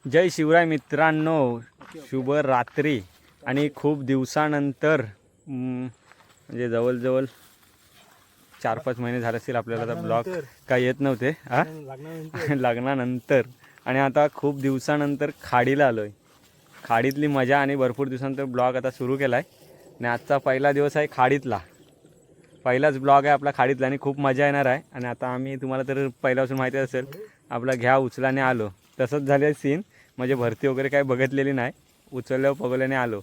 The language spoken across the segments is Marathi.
जय शिवराय मित्रांनो, शुभ रात्री. आणि खूप दिवसानंतर म्हणजे जवळजवळ 4-5 महिने झाले असतील आपल्याला तर ब्लॉग काय येत नव्हते लग्नानंतर. आणि आता खूप दिवसानंतर खाडीला आलो आहे. खाडीतली मजा आणि भरपूर दिवसानंतर ब्लॉग आता सुरू केला आहे. आणि आजचा पहिला दिवस आहे खाडीतला, पहिलाच ब्लॉग आहे आपला खाडीतला आणि खूप मजा येणार आहे. आणि आता आम्ही तुम्हाला तर पहिल्यापासून माहिती असेल आपला घ्या उचलाने आलो, तसंच झाले सीन. म्हणजे भरती वगैरे काय बघितलेली नाही, उचलल्यावर पगवल्याने आलो.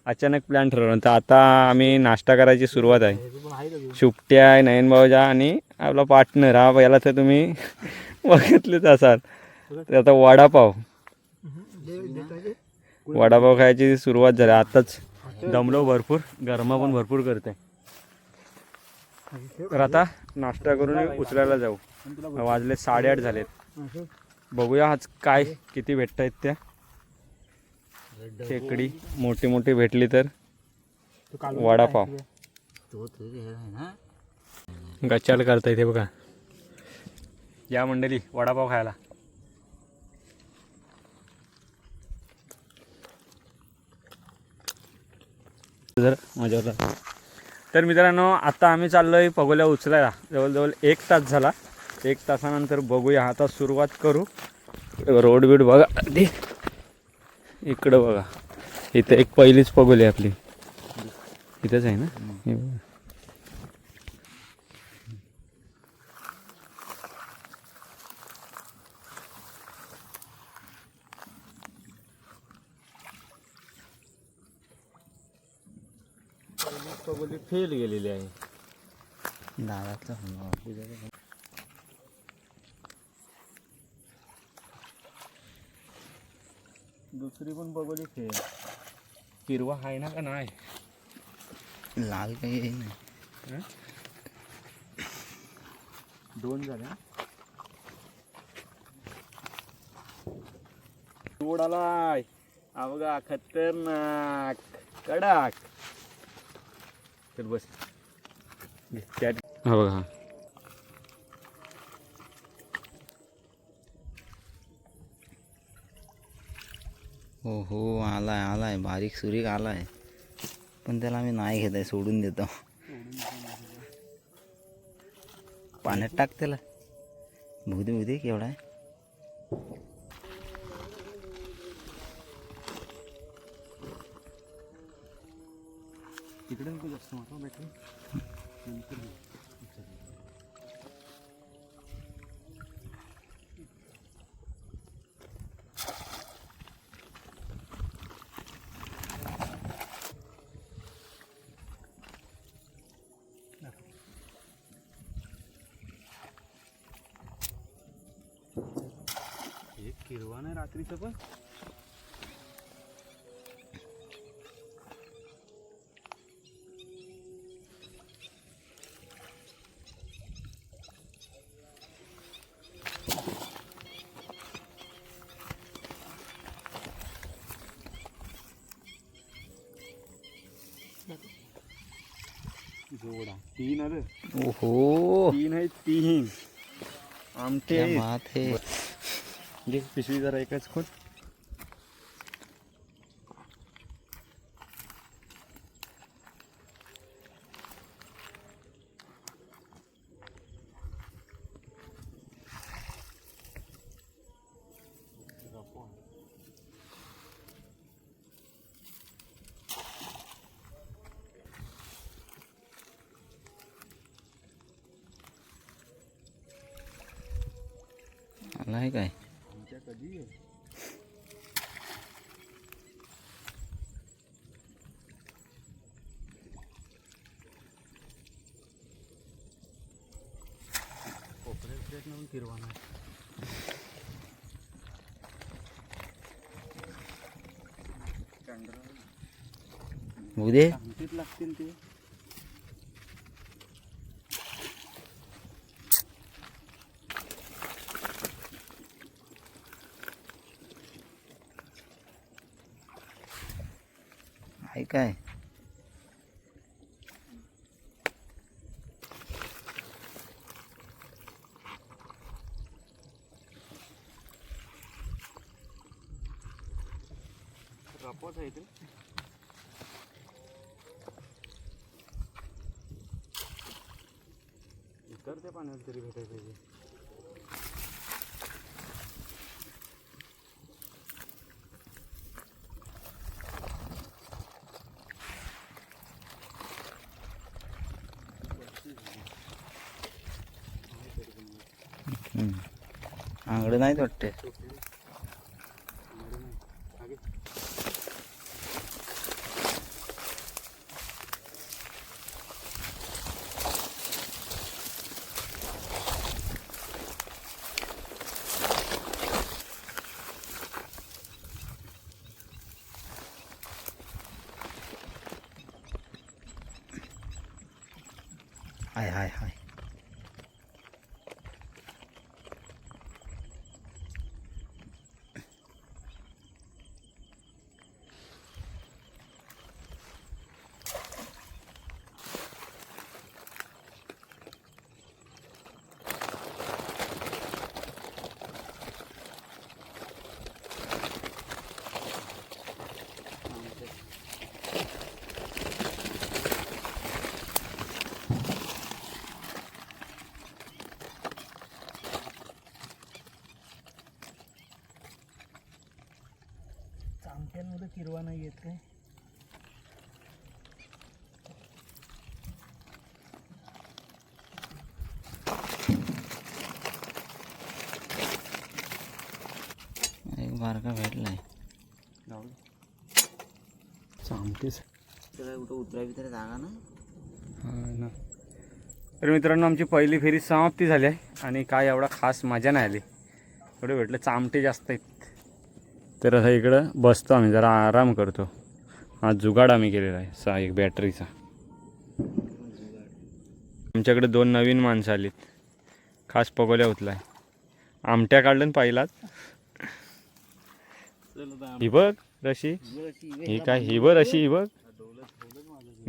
अचानक प्लॅन ठरवलं. तर आता आम्ही नाश्ता करायची सुरुवात आहे. शुपट्या आहे, नयन भाऊजा आणि आपला पार्टनर हा याला तर तुम्ही बघितलेच असाल. तर आता वडापाव खायची सुरुवात झाली. आताच दमलो भरपूर, गरमा पण भरपूर करते. तर आता नाश्ता करून उचलायला जाऊ. वाजले 8:30 झालेत. बघूया आज काय किती भेटत आहेत त्या. खेकडी मोठी मोठी भेटली तर वडापाव गचाल करता येते बघा. या मंडळी वडापाव खायला. मजा. तर मित्रांनो, आता आम्ही चाललोय पगोल्या उचलायला. जवळजवळ 1 तास झाला. 1 तासानंतर बघूया. आता सुरुवात करू. रोड बीड बघा, इकडं बघा. इथे एक पहिलीच पगोली आपली इथेच आहे ना. पगोली फेल गेलेली आहे. दुसरी पण पगोली फेल. हिरवा आहे ना का नाही? लाल काही नाही. 2 झाले. तोडालाय बघा, खतरनाक कडक. तर बस हा बघा. हो आलाय बारीक सुरीक आलाय, पण त्याला आम्ही नाही घेत आहे, सोडून देतो. पाण्यात टाक त्याला. भूदे केवढा आहे. तिकडे नको जास्त मोठा भेटून नंतर. एक किरवा नाही रात्रीचं पण. जोडा 3 आले. ओहो 3 आहे. 3 आमटे बात है. पिशवी जरा एकच खोल. आलाय काय? कधी कोपऱ्यात म्हणून किरवाना भूदे लागतील ते. आहे काय? उतरते पाण्यात तरी भेटायला पाहिजे. आंगड नाहीत वाटते. हाय हाय हाय. चांगल्यामध्ये किरवा नाही येत काय. एक बारका भेटलाय. चामटीच त्याला कुठं उतरावी तर जागा ना. ना. तर मित्रांनो आमची पहिली फेरी समाप्ती झाली आहे आणि काय एवढा खास मजा नाही आली. एवढं भेटलं चामटे जास्त आहेत. तर आता इकडं बसतो आम्ही जरा आराम करतो. हा जुगाड आम्ही केलेला आहे एक बॅटरीचा. आमच्याकडे 2 नवीन माणसं आलीत. खास पगोल्या उचलाय. आमट्या काढलं पहिलाच. ही बघ रशी. ही काय ही बघ रशी ही बघ.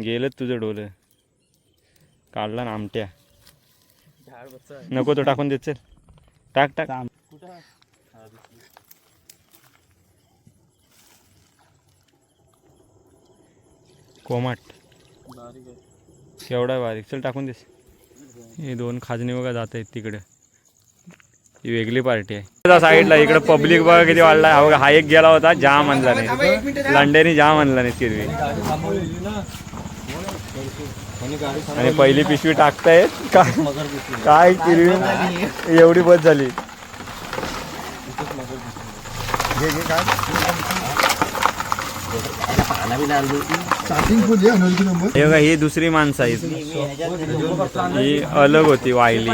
गेलं तुझं डोलं. काढला ना आमट्या. नको तो टाकून देत चल. टाक टाक. कोमाट केवढा बारीक. चल टाकून देस. हे 2 खाजणी बघा जात आहेत तिकडे. ही वेगळी पार्टी आहे. साईडला इकडे पब्लिक बघा किती वाढला. हा बघा हा एक गेला होता जाम आणला नाही. लंडेनी जाम आणला नाही किरवी. आणि पहिली पिशवी टाकतायत काय किरवी एवढी बस झाली. हे बघा ही दुसरी माणसं आहेत. ही अलग होती वायली.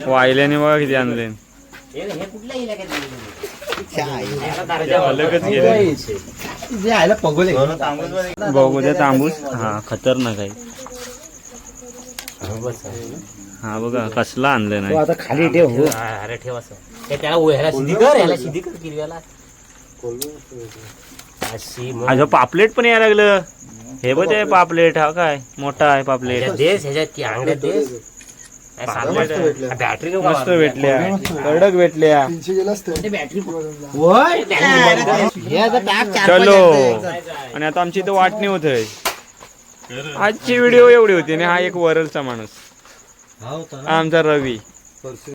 वायल्याने बघा किती आणले. अलगच गेले. बघू द्या तांबूस. हा खतरनाक आहे. हा बघा कसला आणलं नाही. आता खाली ठेव. अरे ठेव असं. त्याला ह्याला शिधी कर. ह्याला शिधी कर किरव्याला. अजून पापलेट पण यायला लागलं. हे बघ ते पापलेट. हा काय मोठा आहे पापलेट. देश ह्याच्यात की अंगड्यात देश. बॅटरी मस्त भेटल्या. कडक भेटल्या. चलो. आणि आता आमची इथं वाटणी होत आहे. आजची व्हिडिओ एवढी होती आणि हा एक वरलचा माणूस आमचा रवी.